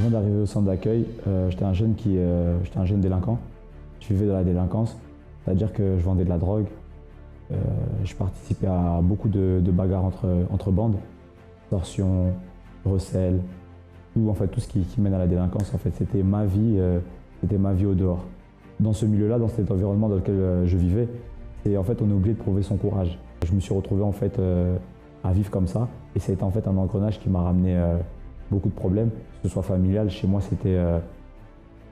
Avant d'arriver au centre d'accueil, j'étais un jeune délinquant. Je vivais de la délinquance, c'est-à-dire que je vendais de la drogue. Je participais à beaucoup de bagarres entre bandes, extorsion, recel, tout ce qui mène à la délinquance. En fait, c'était ma vie au dehors. Dans ce milieu-là, dans cet environnement dans lequel je vivais, en fait, on est obligé de prouver son courage. Je me suis retrouvé en fait à vivre comme ça, et ça a été en fait un engrenage qui m'a ramené beaucoup de problèmes, que ce soit familial. Chez moi, c'était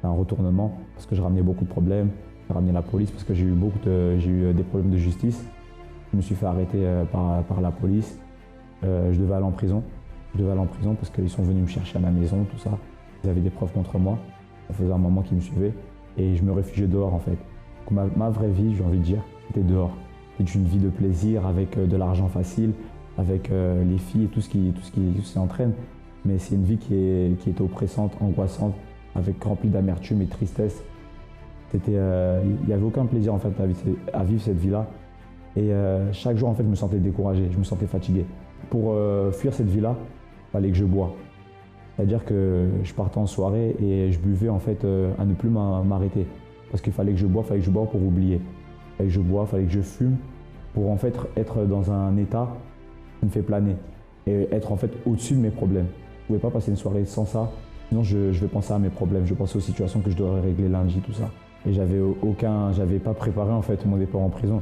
un retournement parce que je ramenais beaucoup de problèmes. J'ai ramené la police parce que j'ai eu des problèmes de justice. Je me suis fait arrêter par la police. Je devais aller en prison. Parce qu'ils sont venus me chercher à la maison, tout ça. Ils avaient des preuves contre moi. Ça faisait un moment qu'ils me suivaient. Et je me réfugiais dehors en fait. Ma vraie vie, j'ai envie de dire, c'était dehors. C'était une vie de plaisir avec de l'argent facile, avec les filles et tout ce qui entraîne. Mais c'est une vie qui était oppressante, angoissante, remplie d'amertume et de tristesse. Il n'y avait aucun plaisir en fait à vivre cette vie-là. Et chaque jour en fait, je me sentais découragé, je me sentais fatigué. Pour fuir cette vie-là, il fallait que je bois. C'est-à-dire que je partais en soirée et je buvais en fait à ne plus m'arrêter. Parce qu'il fallait que je bois pour oublier. Il fallait que je bois, il fallait que je fume pour en fait être dans un état qui me fait planer et être en fait au-dessus de mes problèmes. Je ne pouvais pas passer une soirée sans ça, sinon je vais penser à mes problèmes, je pensais aux situations que je devrais régler lundi, tout ça. Et j'avais pas préparé en fait mon départ en prison.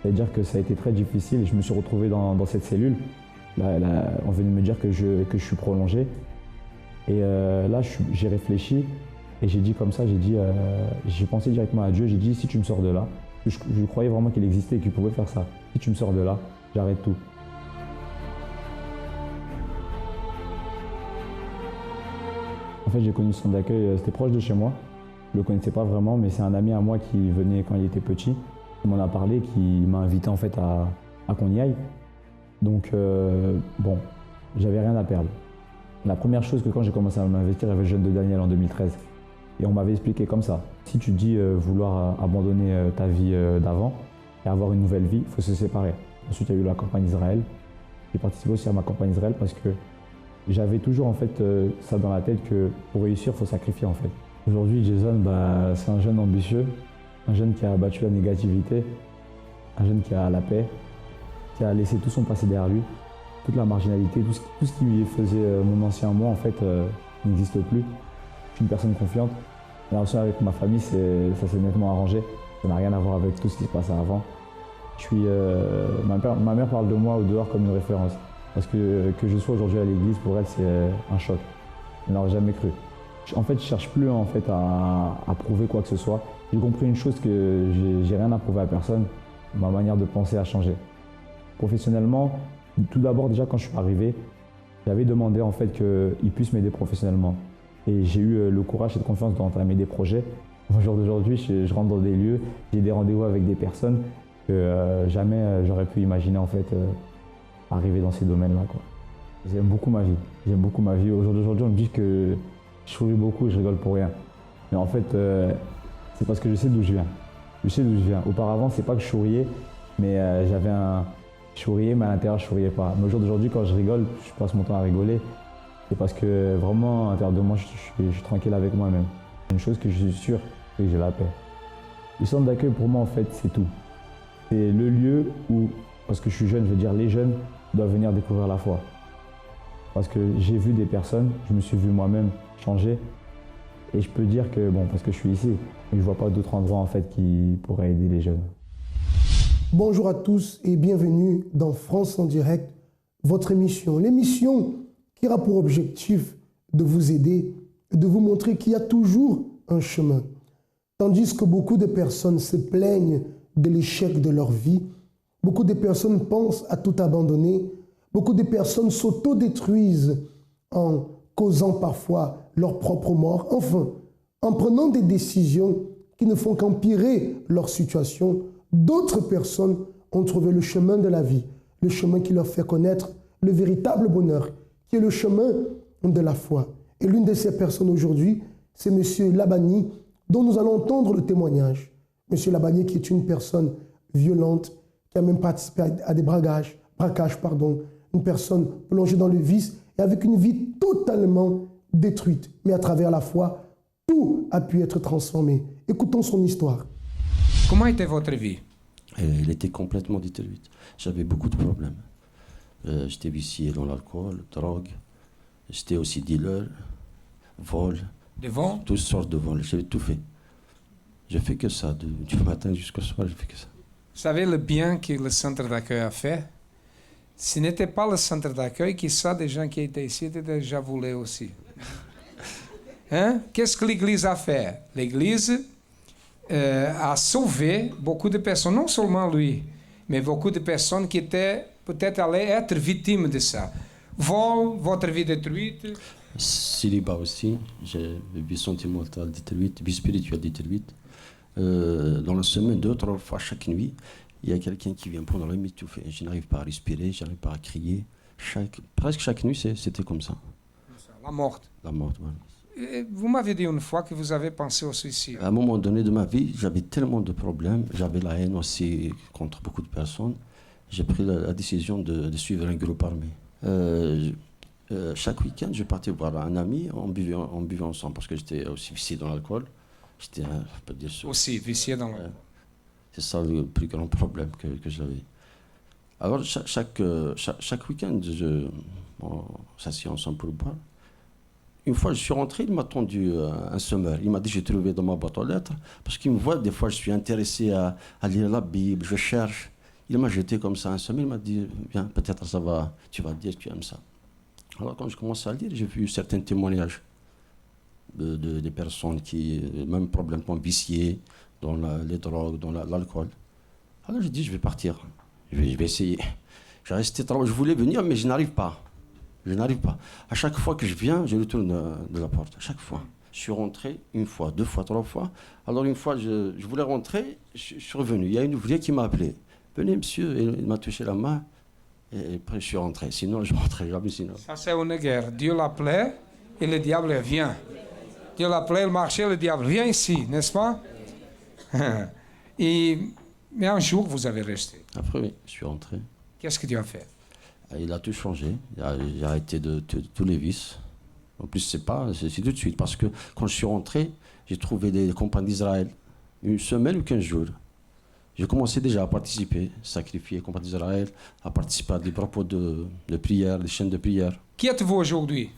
C'est-à-dire que ça a été très difficile et je me suis retrouvé dans cette cellule. On venait de me dire que je suis prolongé. Et là, j'ai réfléchi et j'ai dit comme ça, j'ai pensé directement à Dieu, j'ai dit si tu me sors de là, je croyais vraiment qu'il existait et qu'il pouvait faire ça. Si tu me sors de là, j'arrête tout. En fait, j'ai connu le centre d'accueil, c'était proche de chez moi. Je ne le connaissais pas vraiment, mais c'est un ami à moi qui venait quand il était petit. Il m'en a parlé, qui m'a invité en fait à qu'on y aille. Donc, j'avais rien à perdre. La première chose que quand j'ai commencé à m'investir, j'avais le jeûne de Daniel en 2013. Et on m'avait expliqué comme ça. Si tu dis vouloir abandonner ta vie d'avant et avoir une nouvelle vie, il faut se séparer. Ensuite, il y a eu la campagne Israël. J'ai participé aussi à ma campagne Israël parce que j'avais toujours en fait ça dans la tête que pour réussir, il faut sacrifier en fait. Aujourd'hui, Jason, c'est un jeune ambitieux, un jeune qui a battu la négativité, un jeune qui a la paix, qui a laissé tout son passé derrière lui, toute la marginalité, tout ce qui faisait mon ancien moi en fait n'existe plus. Je suis une personne confiante. La relation avec ma famille, ça s'est nettement arrangé. Ça n'a rien à voir avec tout ce qui se passait avant. Ma mère parle de moi au dehors comme une référence. Parce que je sois aujourd'hui à l'église, pour elle, c'est un choc. Elle n'aurait jamais cru. En fait, je ne cherche plus en fait, à prouver quoi que ce soit. J'ai compris une chose, que j'ai rien à prouver à personne. Ma manière de penser a changé. Professionnellement, tout d'abord, déjà quand je suis arrivé, j'avais demandé en fait qu'ils puissent m'aider professionnellement. Et j'ai eu le courage et la confiance d'entamer des projets. Au jour d'aujourd'hui, je rentre dans des lieux, j'ai des rendez-vous avec des personnes que jamais j'aurais pu imaginer en fait arriver dans ces domaines-là, quoi. J'aime beaucoup ma vie. Au jour d'aujourd'hui, on me dit que je souris beaucoup et je rigole pour rien. Mais en fait, c'est parce que je sais d'où je viens. Auparavant, c'est pas que je souriais, mais je souriais, mais à l'intérieur, je souriais pas. Mais au jour d'aujourd'hui, quand je rigole, je passe mon temps à rigoler. C'est parce que vraiment, à l'intérieur de moi, je suis tranquille avec moi-même. Une chose que je suis sûr, c'est que j'ai la paix. Le centre d'accueil, pour moi, en fait, c'est tout. C'est le lieu où, parce que je suis jeune, je veux dire, les jeunes doivent venir découvrir la foi. Parce que j'ai vu des personnes, je me suis vu moi-même changer. Et je peux dire que, parce que je suis ici, je ne vois pas d'autres endroits en fait qui pourraient aider les jeunes. Bonjour à tous et bienvenue dans France en direct, votre émission. L'émission qui aura pour objectif de vous aider et de vous montrer qu'il y a toujours un chemin. Tandis que beaucoup de personnes se plaignent de l'échec de leur vie, beaucoup de personnes pensent à tout abandonner, beaucoup de personnes s'autodétruisent en causant parfois leur propre mort, enfin, en prenant des décisions qui ne font qu'empirer leur situation. D'autres personnes ont trouvé le chemin de la vie, le chemin qui leur fait connaître le véritable bonheur, qui est le chemin de la foi. Et l'une de ces personnes aujourd'hui, c'est M. Labani, dont nous allons entendre le témoignage. M. Labani qui est une personne violente, qui a même participé à des braquages, une personne plongée dans le vice et avec une vie totalement détruite. Mais à travers la foi, tout a pu être transformé. Écoutons son histoire. Comment était votre vie? Elle était complètement détruite. J'avais beaucoup de problèmes. J'étais vicié dans l'alcool, drogue. J'étais aussi dealer, vol. Des vols? Toutes sortes de vols. J'avais tout fait. J'ai fait que ça. Du matin jusqu'au soir, j'ai fait que ça. Vous savez le bien que le centre d'accueil a fait? Ce n'était pas le centre d'accueil, qui ça, des gens qui étaient ici étaient déjà voulu aussi. Hein? Qu'est-ce que l'Église a fait? L'Église a sauvé beaucoup de personnes, non seulement lui, mais beaucoup de personnes qui étaient peut-être allées être victimes de ça. Vol, votre vie détruite. Célibat aussi. J'ai vie sentimentale détruite, vie spirituelle détruite. Dans la semaine, 2 ou 3 fois chaque nuit, il y a quelqu'un qui vient prendre la m'étouffer. Je n'arrive pas à respirer, je n'arrive pas à crier. Presque chaque nuit, c'était comme ça. La mort. La mort, voilà. Vous m'avez dit une fois que vous avez pensé au suicide. À un moment donné de ma vie, j'avais tellement de problèmes, j'avais la haine aussi contre beaucoup de personnes. J'ai pris la décision de suivre un groupe armé. Chaque week-end, je partais voir un ami, on buvait ensemble parce que j'étais aussi vicié dans l'alcool. J'étais, on peut dire, Aussi vicié dans l'alcool. C'est ça le plus grand problème que j'avais. Alors, chaque week-end, on s'assied ensemble pour boire. Une fois, je suis rentré, il m'a tendu un semeur. Il m'a dit, j'ai trouvé dans ma boîte aux lettres, parce qu'il me voit, des fois, je suis intéressé à lire la Bible, je cherche. Il m'a jeté comme ça un semeur, il m'a dit, viens, peut-être ça va, tu vas dire que tu aimes ça. Alors, quand je commence à lire, j'ai vu certains témoignages des personnes qui, même probablement viciées dans les drogues, dans l'alcool. Alors, j'ai dit, je vais partir, je vais essayer. Je voulais venir, mais je n'arrive pas. Je n'arrive pas. À chaque fois que je viens, je retourne de la porte. À chaque fois. Je suis rentré 1 fois, 2 fois, 3 fois. Alors une fois, je voulais rentrer, je suis revenu. Il y a une ouvrière qui m'a appelé. Venez, monsieur. Et il m'a touché la main. Et après, je suis rentré. Sinon, je ne rentrais jamais. Sinon. Ça, c'est une guerre. Dieu l'appelait et le diable vient. Dieu l'appelait, il marchait, le diable vient ici, n'est-ce pas? Mais un jour, vous avez resté. Après, oui, je suis rentré. Qu'est-ce que Dieu a fait? Il a tout changé. J'ai arrêté de tous les vices. En plus, c'est tout de suite. Parce que quand je suis rentré, j'ai trouvé des compagnies d'Israël. 1 semaine ou 15 jours. J'ai commencé déjà à participer, sacrifier compagnie d'Israël, à participer à des propos de prière, des chaînes de prière. Qui êtes-vous aujourd'hui?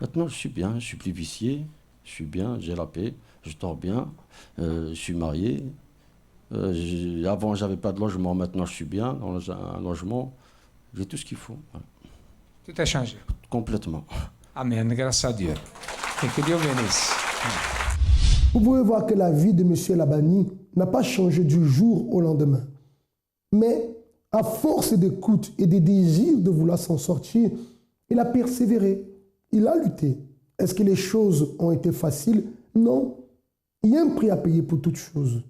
Maintenant, je suis bien, je suis plus vicié, je suis bien, j'ai la paix, je dors bien, je suis marié. Avant, j'avais pas de logement, maintenant je suis bien dans un logement. J'ai tout ce qu'il faut. Voilà. Tout a changé. Complètement. Amen, grâce à Dieu. Et que Dieu bénisse. Vous pouvez voir que la vie de M. Labani n'a pas changé du jour au lendemain. Mais à force d'écoute et de désir de vouloir s'en sortir, il a persévéré, il a lutté. Est-ce que les choses ont été faciles? Non. Il y a un prix à payer pour toute chose.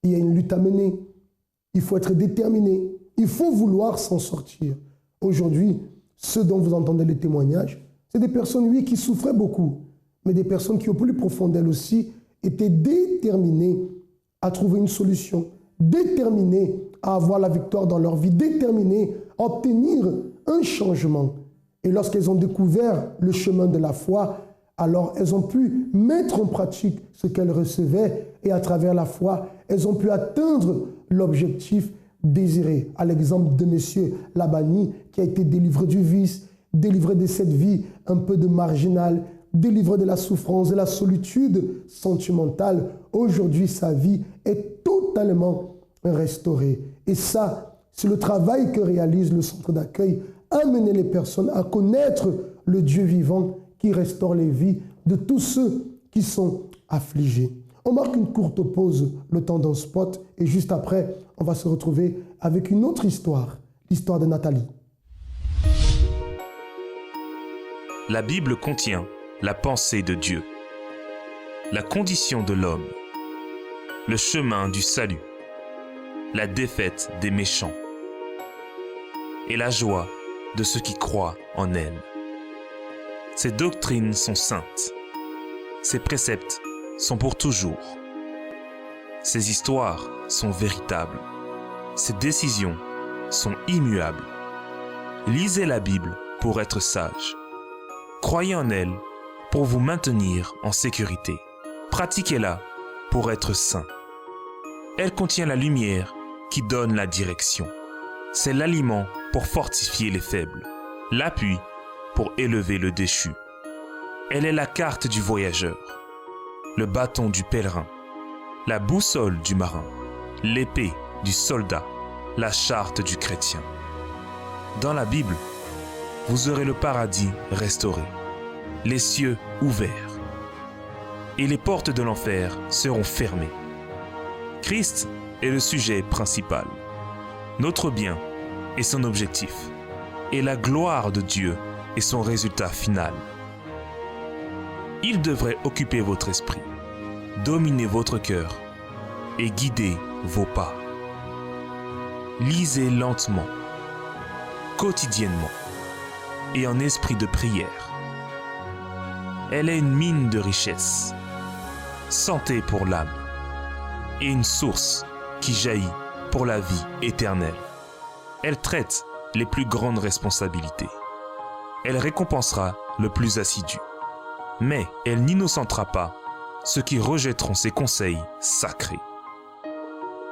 Il y a une lutte à mener. Il faut être déterminé. Il faut vouloir s'en sortir. Aujourd'hui, ceux dont vous entendez les témoignages, c'est des personnes, oui, qui souffraient beaucoup, mais des personnes qui, au plus profond d'elles aussi, étaient déterminées à trouver une solution, déterminées à avoir la victoire dans leur vie, déterminées à obtenir un changement. Et lorsqu'elles ont découvert le chemin de la foi, alors elles ont pu mettre en pratique ce qu'elles recevaient et à travers la foi, elles ont pu atteindre l'objectif désiré. À l'exemple de M. Labani qui a été délivré du vice, délivré de cette vie un peu de marginale, délivré de la souffrance, de la solitude sentimentale. Aujourd'hui, sa vie est totalement restaurée. Et ça, c'est le travail que réalise le centre d'accueil, amener les personnes à connaître le Dieu vivant qui restaure les vies de tous ceux qui sont affligés. On marque une courte pause, le temps d'un spot, et juste après, on va se retrouver avec une autre histoire, l'histoire de Nathalie. La Bible contient la pensée de Dieu, la condition de l'homme, le chemin du salut, la défaite des méchants et la joie de ceux qui croient en elle. Ces doctrines sont saintes, ces préceptes sont pour toujours. Ces histoires sont véritables, ces décisions sont immuables. Lisez la Bible pour être sage. Croyez en elle pour vous maintenir en sécurité. Pratiquez-la pour être sain. Elle contient la lumière qui donne la direction. C'est l'aliment pour fortifier les faibles, l'appui pour élever le déchu. Elle est la carte du voyageur, le bâton du pèlerin, la boussole du marin, l'épée du soldat, la charte du chrétien. Dans la Bible, vous aurez le paradis restauré, les cieux ouverts, et les portes de l'enfer seront fermées. Christ est le sujet principal, notre bien est son objectif, et la gloire de Dieu est son résultat final. Il devrait occuper votre esprit, dominer votre cœur et guider vos pas. Lisez lentement, quotidiennement et en esprit de prière. Elle est une mine de richesse, santé pour l'âme et une source qui jaillit pour la vie éternelle. Elle traite les plus grandes responsabilités. Elle récompensera le plus assidu. Mais elle n'innocentera pas ceux qui rejetteront ses conseils sacrés.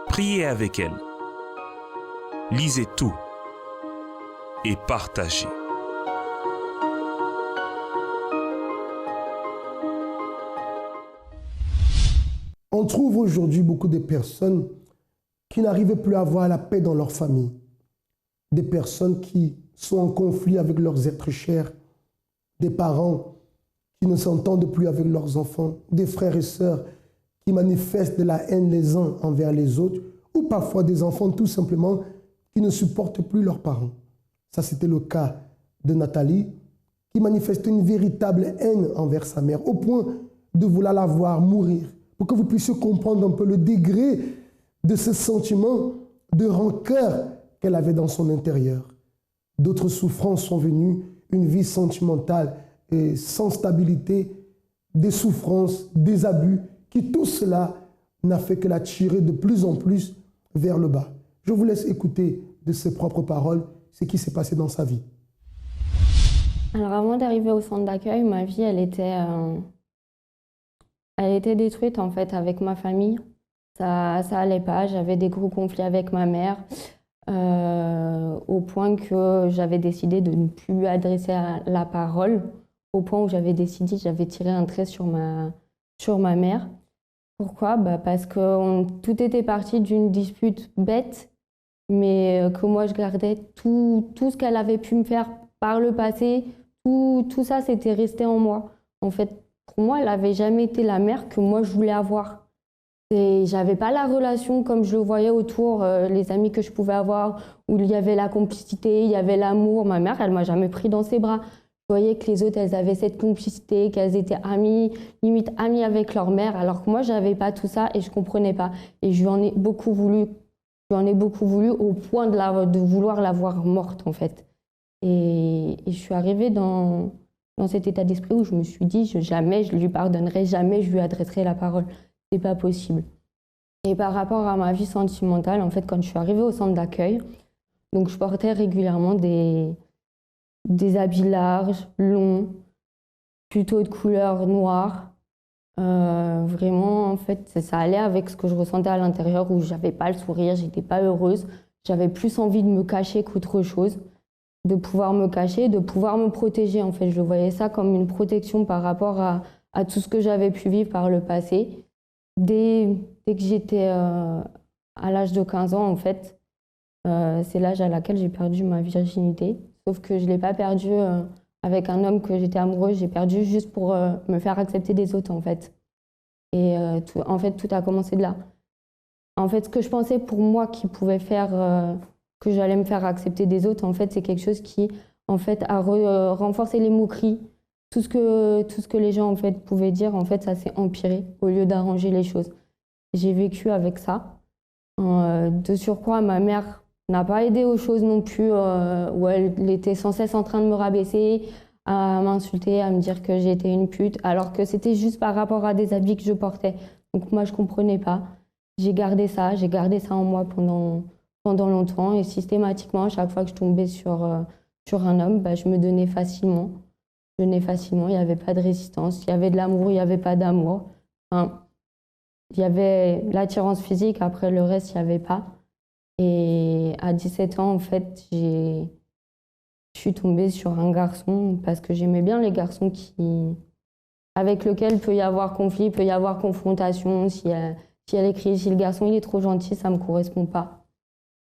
Priez avec elle. Lisez tout et partagez. On trouve aujourd'hui beaucoup de personnes qui n'arrivent plus à avoir la paix dans leur famille. Des personnes qui sont en conflit avec leurs êtres chers. Des parents qui ne s'entendent plus avec leurs enfants. Des frères et sœurs qui manifestent de la haine les uns envers les autres. Ou parfois des enfants tout simplement qui ne supportent plus leurs parents. Ça, c'était le cas de Nathalie, qui manifestait une véritable haine envers sa mère, au point de vouloir la voir mourir. Pour que vous puissiez comprendre un peu le degré de ce sentiment de rancœur qu'elle avait dans son intérieur. D'autres souffrances sont venues, une vie sentimentale et sans stabilité, des souffrances, des abus, qui tout cela n'a fait que la tirer de plus en plus vers le bas. Je vous laisse écouter de ses propres paroles ce qui s'est passé dans sa vie. Alors avant d'arriver au centre d'accueil, ma vie, elle était détruite en fait avec ma famille. Ça allait pas, j'avais des gros conflits avec ma mère, au point que j'avais décidé de ne plus lui adresser la parole, au point où j'avais tiré un trait sur ma mère. Pourquoi? Parce que tout était parti d'une dispute bête, mais que moi je gardais tout ce qu'elle avait pu me faire par le passé, tout ça c'était resté en moi. En fait, pour moi, elle n'avait jamais été la mère que moi je voulais avoir. J'avais pas la relation comme je le voyais autour, les amis que je pouvais avoir, où il y avait la complicité, il y avait l'amour. Ma mère, elle m'a jamais pris dans ses bras. Je voyais que les autres, elles avaient cette complicité, qu'elles étaient amies, limite amies avec leur mère, alors que moi, j'avais pas tout ça et je comprenais pas. Et je lui en ai beaucoup voulu au point de vouloir la voir morte, en fait. Et je suis arrivée dans cet état d'esprit où je me suis dit, jamais je lui pardonnerai, jamais je lui adresserai la parole. C'est pas possible. Et par rapport à ma vie sentimentale, en fait, quand je suis arrivée au centre d'accueil, donc je portais régulièrement des habits larges, longs, plutôt de couleur noire. Vraiment, en fait, ça allait avec ce que je ressentais à l'intérieur, où j'avais pas le sourire, j'étais pas heureuse. J'avais plus envie de me cacher qu'autre chose, de pouvoir me cacher, de pouvoir me protéger. En fait, je voyais ça comme une protection par rapport à tout ce que j'avais pu vivre par le passé. Dès que j'étais à l'âge de 15 ans, en fait, c'est l'âge à laquelle j'ai perdu ma virginité. Sauf que je ne l'ai pas perdue avec un homme que j'étais amoureuse, j'ai perdu juste pour me faire accepter des autres, en fait. Et en fait, tout a commencé de là. En fait, ce que je pensais pour moi qui pouvait faire que j'allais me faire accepter des autres, en fait, c'est quelque chose qui, en fait, a renforcé les moqueries. Tout ce que les gens, en fait, pouvaient dire, en fait, ça s'est empiré au lieu d'arranger les choses. J'ai vécu avec ça. De surcroît, ma mère n'a pas aidé aux choses non plus, où elle était sans cesse en train de me rabaisser, à m'insulter, à me dire que j'étais une pute, alors que c'était juste par rapport à des habits que je portais. Donc moi, je ne comprenais pas. J'ai gardé ça en moi pendant longtemps, et systématiquement, à chaque fois que je tombais sur un homme, je me donnais facilement. je nais facilement, il n'y avait pas de résistance. Il y avait de l'amour, il n'y avait pas d'amour. Enfin, il y avait l'attirance physique, après le reste, il n'y avait pas. Et à 17 ans, en fait, je suis tombée sur un garçon parce que j'aimais bien les garçons avec lesquels il peut y avoir conflit, il peut y avoir confrontation. Si elle écrit, si le garçon il est trop gentil, ça ne me correspond pas.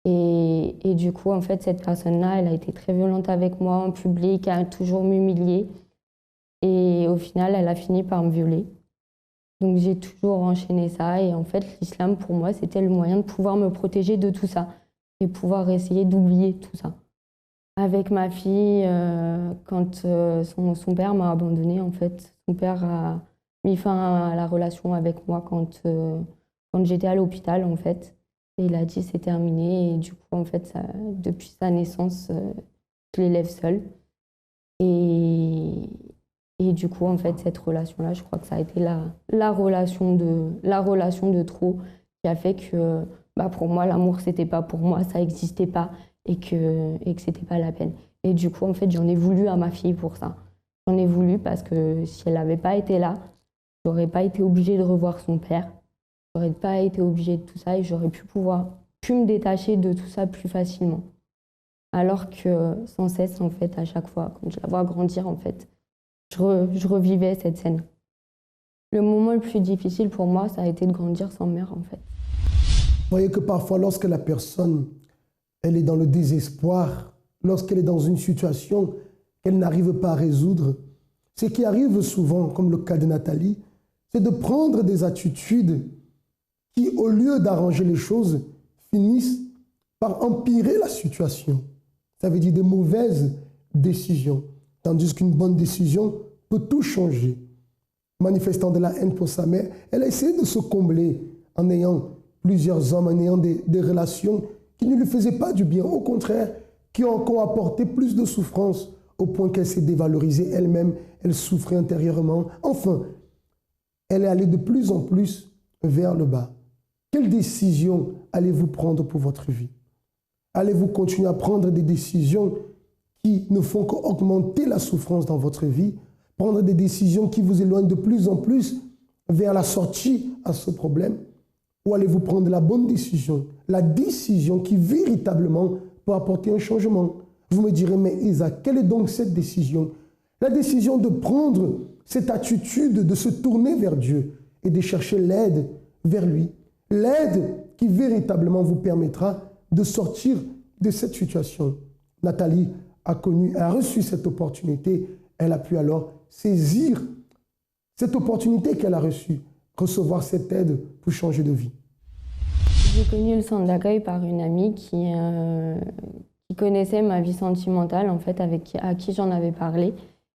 Et du coup, en fait, cette personne-là, elle a été très violente avec moi en public, elle a toujours m'humiliée. Et au final, elle a fini par me violer. Donc j'ai toujours enchaîné ça. Et en fait, l'islam, pour moi, c'était le moyen de pouvoir me protéger de tout ça et pouvoir essayer d'oublier tout ça. Avec ma fille, quand son père m'a abandonnée, en fait, son père a mis fin à la relation avec moi quand j'étais à l'hôpital, en fait. Et il a dit c'est terminé. Et du coup, en fait, depuis sa naissance, je l'élève seule. Et du coup, en fait, cette relation-là, je crois que ça a été la relation de trop qui a fait que pour moi, l'amour, c'était pas pour moi, ça n'existait pas et que c'était pas la peine. Et du coup, en fait, j'en ai voulu à ma fille pour ça. J'en ai voulu parce que si elle n'avait pas été là, j'aurais pas été obligée de revoir son père. J'aurais pas été obligée de tout ça et j'aurais pu me détacher de tout ça plus facilement. Alors que sans cesse, en fait, à chaque fois, quand je la vois grandir, en fait, je revivais cette scène. Le moment le plus difficile pour moi, ça a été de grandir sans mère, en fait. Vous voyez que parfois, lorsque la personne, elle est dans le désespoir, lorsqu'elle est dans une situation qu'elle n'arrive pas à résoudre, ce qui arrive souvent, comme le cas de Nathalie, c'est de prendre des attitudes qui, au lieu d'arranger les choses, finissent par empirer la situation. Ça veut dire des mauvaises décisions. Tandis qu'une bonne décision peut tout changer. Manifestant de la haine pour sa mère, elle a essayé de se combler en ayant plusieurs hommes, en ayant des relations qui ne lui faisaient pas du bien, au contraire, qui ont apporté plus de souffrance au point qu'elle s'est dévalorisée elle-même, elle souffrait intérieurement. Enfin, elle est allée de plus en plus vers le bas. Quelle décision allez-vous prendre pour votre vie? Allez-vous continuer à prendre des décisions qui ne font qu'augmenter la souffrance dans votre vie, prendre des décisions qui vous éloignent de plus en plus vers la sortie à ce problème? Ou allez-vous prendre la bonne décision, la décision qui véritablement peut apporter un changement? Vous me direz, mais Isa, quelle est donc cette décision? La décision de prendre cette attitude, de se tourner vers Dieu et de chercher l'aide vers lui. L'aide qui véritablement vous permettra de sortir de cette situation. Nathalie a reçu cette opportunité. Elle a pu alors saisir cette opportunité qu'elle a reçue, recevoir cette aide pour changer de vie. J'ai connu le centre d'accueil par une amie qui connaissait ma vie sentimentale, en fait, à qui j'en avais parlé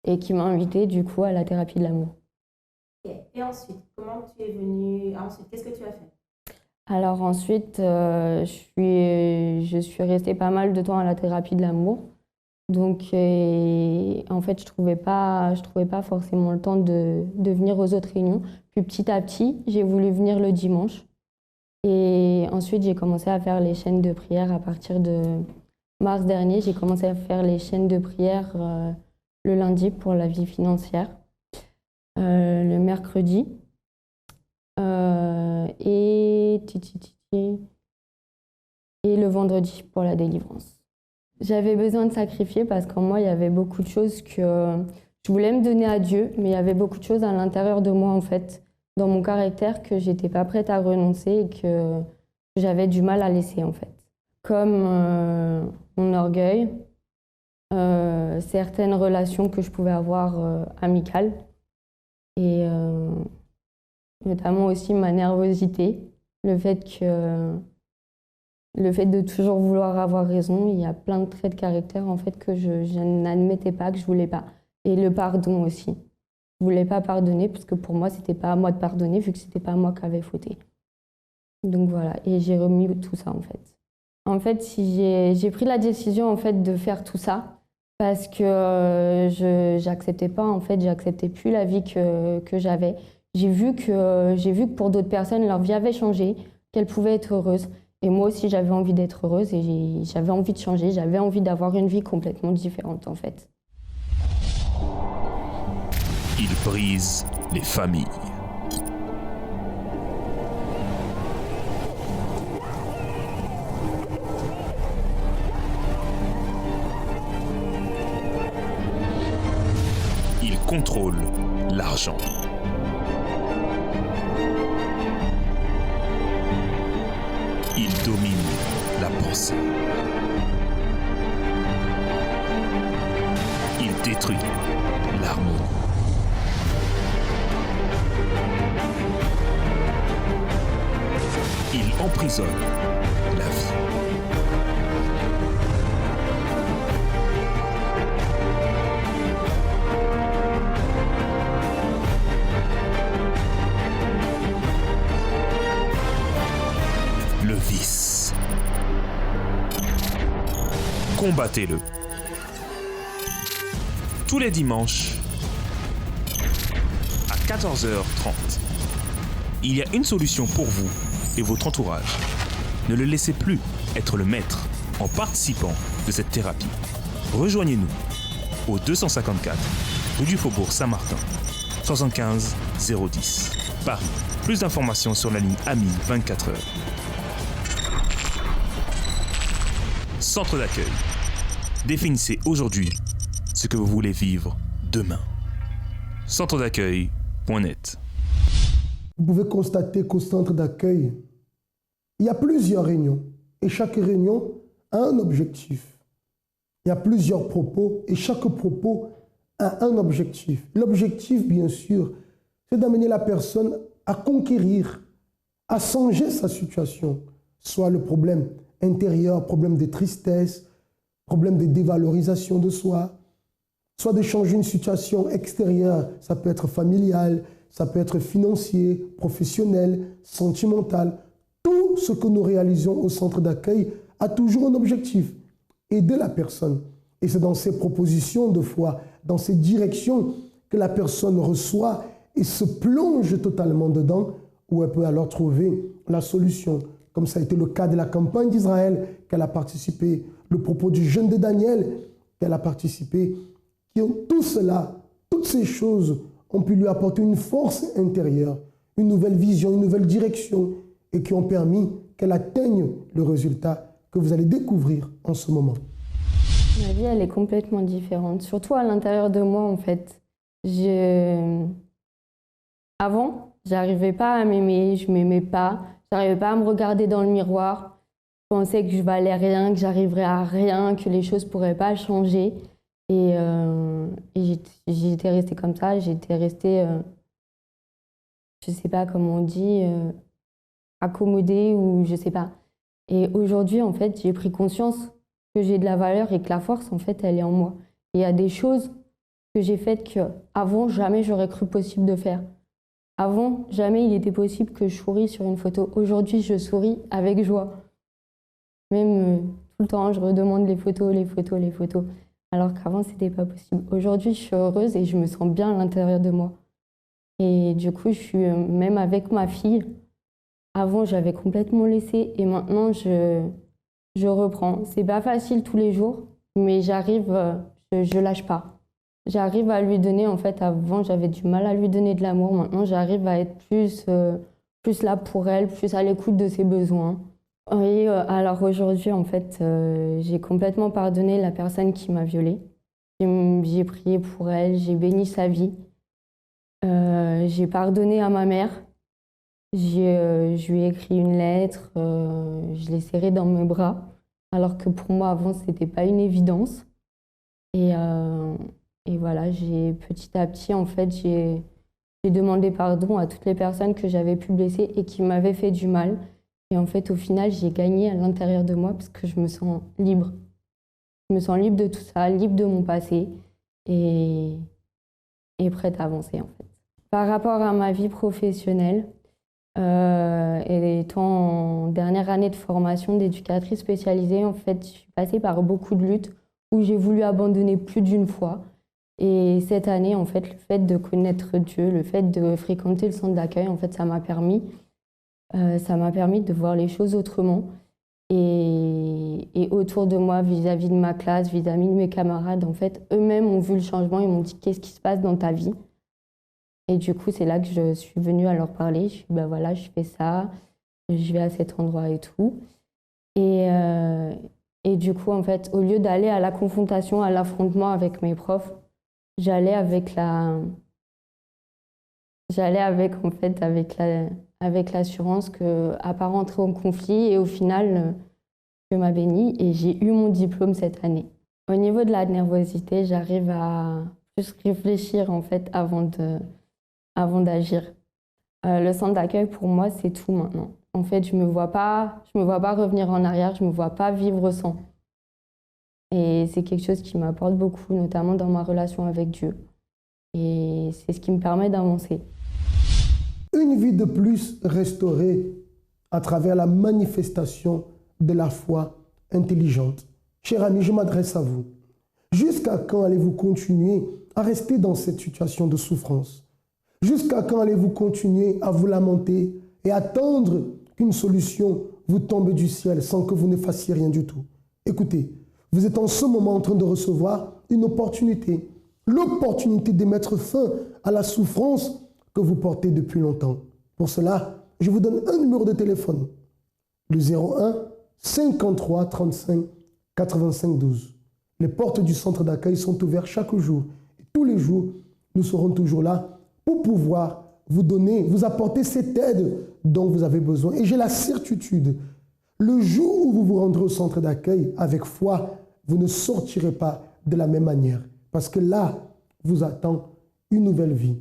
et qui m'a invitée du coup à la thérapie de l'amour. Et ensuite, comment tu es venue? Ensuite, qu'est-ce que tu as fait? Alors ensuite, je suis restée pas mal de temps à la thérapie de l'amour. Donc en fait, je trouvais pas forcément le temps de venir aux autres réunions. Puis petit à petit, j'ai voulu venir le dimanche. Et ensuite, j'ai commencé à faire les chaînes de prière à partir de mars dernier. J'ai commencé à faire les chaînes de prière le lundi pour la vie financière, le mercredi et le vendredi pour la délivrance. J'avais besoin de sacrifier parce qu'en moi, il y avait beaucoup de choses que je voulais me donner à Dieu, mais il y avait beaucoup de choses à l'intérieur de moi, en fait, dans mon caractère, que j'étais pas prête à renoncer et que j'avais du mal à laisser, en fait. Comme mon orgueil, certaines relations que je pouvais avoir amicales, et notamment aussi ma nervosité, le fait de toujours vouloir avoir raison. Il y a plein de traits de caractère en fait que je n'admettais pas, que je voulais pas. Et le pardon aussi. Je voulais pas pardonner parce que pour moi c'était pas à moi de pardonner vu que c'était pas moi qui avais fauté. Donc voilà, et j'ai remis tout ça en fait. En fait, j'ai pris la décision en fait de faire tout ça parce que j'acceptais pas en fait, j'acceptais plus la vie que j'avais. J'ai vu que pour d'autres personnes leur vie avait changé, qu'elles pouvaient être heureuses. Et moi aussi, j'avais envie d'être heureuse et j'avais envie de changer, j'avais envie d'avoir une vie complètement différente en fait. Il brise les familles. Il contrôle l'argent. Il domine la pensée. Il détruit l'harmonie. Il emprisonne la vie. Le vice. Combattez-le. Tous les dimanches à 14h30. Il y a une solution pour vous et votre entourage. Ne le laissez plus être le maître en participant de cette thérapie. Rejoignez-nous au 254 rue du Faubourg Saint-Martin, 75 010, Paris. Plus d'informations sur la ligne AMI 24 heures. Centre d'accueil. Définissez aujourd'hui ce que vous voulez vivre demain. Centre d'accueil.net. Vous pouvez constater qu'au centre d'accueil, il y a plusieurs réunions et chaque réunion a un objectif. Il y a plusieurs propos et chaque propos a un objectif. L'objectif, bien sûr, c'est d'amener la personne à conquérir, à changer sa situation, soit le problème intérieur, problème de tristesse, problème de dévalorisation de soi, soit de changer une situation extérieure, ça peut être familial, ça peut être financier, professionnel, sentimental. Tout ce que nous réalisons au centre d'accueil a toujours un objectif, aider la personne. Et c'est dans ces propositions de foi, dans ces directions que la personne reçoit et se plonge totalement dedans, où elle peut alors trouver la solution. Comme ça a été le cas de la campagne d'Israël, qu'elle a participé, le propos du jeûne de Daniel, qu'elle a participé, qui ont tout cela, toutes ces choses ont pu lui apporter une force intérieure, une nouvelle vision, une nouvelle direction, et qui ont permis qu'elle atteigne le résultat que vous allez découvrir en ce moment. Ma vie, elle est complètement différente, surtout à l'intérieur de moi, en fait. Avant, j'arrivais pas à m'aimer, je m'aimais pas, j'arrivais pas à me regarder dans le miroir. Je pensais que je valais rien, que j'arriverais à rien, que les choses pourraient pas changer. Et j'étais restée comme ça, j'étais restée, je sais pas comment on dit, accommodée ou je sais pas. Et aujourd'hui, en fait, j'ai pris conscience que j'ai de la valeur et que la force, en fait, elle est en moi. Et il y a des choses que j'ai faites qu'avant, jamais j'aurais cru possible de faire. Avant, jamais il était possible que je sourie sur une photo. Aujourd'hui, je souris avec joie. Même tout le temps, je redemande les photos, les photos, les photos. Alors qu'avant, c'était pas possible. Aujourd'hui, je suis heureuse et je me sens bien à l'intérieur de moi. Et du coup, je suis même avec ma fille. Avant, j'avais complètement laissé et maintenant, je reprends. C'est pas facile tous les jours, mais j'arrive, je lâche pas. J'arrive à lui donner, en fait, avant, j'avais du mal à lui donner de l'amour. Maintenant, j'arrive à être plus là pour elle, plus à l'écoute de ses besoins. Et alors aujourd'hui, en fait, j'ai complètement pardonné la personne qui m'a violée. J'ai prié pour elle, j'ai béni sa vie. J'ai pardonné à ma mère. Je lui ai écrit une lettre, je l'ai serrée dans mes bras, alors que pour moi, avant, c'était pas une évidence. Et voilà, petit à petit, en fait, j'ai demandé pardon à toutes les personnes que j'avais pu blesser et qui m'avaient fait du mal. Et en fait, au final, j'ai gagné à l'intérieur de moi parce que je me sens libre. Je me sens libre de tout ça, libre de mon passé et prête à avancer, en fait. Par rapport à ma vie professionnelle, et étant en dernière année de formation d'éducatrice spécialisée, en fait, je suis passée par beaucoup de luttes où j'ai voulu abandonner plus d'une fois. Et cette année, en fait, le fait de connaître Dieu, le fait de fréquenter le centre d'accueil, en fait, ça m'a permis de voir les choses autrement. Et autour de moi, vis-à-vis de ma classe, vis-à-vis de mes camarades, en fait, eux-mêmes ont vu le changement. Ils m'ont dit « Qu'est-ce qui se passe dans ta vie ?» Et du coup, c'est là que je suis venue à leur parler. Je suis ben voilà, je fais ça, je vais à cet endroit et tout. Et du coup, en fait, au lieu d'aller à la confrontation, à l'affrontement avec mes profs, j'allais avec l'assurance qu'à pas rentrer en conflit. Et au final, Dieu m'a bénie et j'ai eu mon diplôme cette année. Au niveau de la nervosité, j'arrive à plus réfléchir en fait avant d'agir. Le centre d'accueil pour moi, c'est tout maintenant. En fait, je me vois pas revenir en arrière, je me vois pas vivre sans. Et c'est quelque chose qui m'apporte beaucoup, notamment dans ma relation avec Dieu. Et c'est ce qui me permet d'avancer. Une vie de plus restaurée à travers la manifestation de la foi intelligente. Chers amis, je m'adresse à vous. Jusqu'à quand allez-vous continuer à rester dans cette situation de souffrance? Jusqu'à quand allez-vous continuer à vous lamenter et attendre qu'une solution vous tombe du ciel sans que vous ne fassiez rien du tout? Écoutez, vous êtes en ce moment en train de recevoir une opportunité. L'opportunité de mettre fin à la souffrance que vous portez depuis longtemps. Pour cela, je vous donne un numéro de téléphone. Le 01 53 35 85 12. Les portes du centre d'accueil sont ouvertes chaque jour. Et tous les jours, nous serons toujours là pour pouvoir vous donner, vous apporter cette aide dont vous avez besoin. Et j'ai la certitude, le jour où vous vous rendrez au centre d'accueil avec foi, vous ne sortirez pas de la même manière. Parce que là, vous attend une nouvelle vie.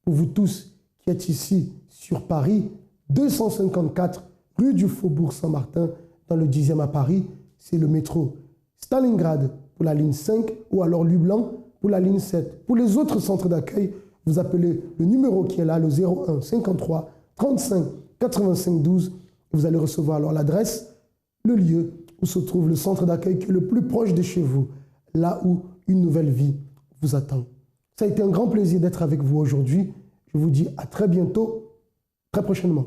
Pour vous tous qui êtes ici sur Paris, 254 rue du Faubourg Saint-Martin, dans le 10e à Paris, c'est le métro Stalingrad pour la ligne 5 ou alors Lublin pour la ligne 7. Pour les autres centres d'accueil, vous appelez le numéro qui est là, le 01 53 35 85 12. Vous allez recevoir alors l'adresse, le lieu où se trouve le centre d'accueil qui est le plus proche de chez vous, là où une nouvelle vie vous attend. Ça a été un grand plaisir d'être avec vous aujourd'hui. Je vous dis à très bientôt, très prochainement.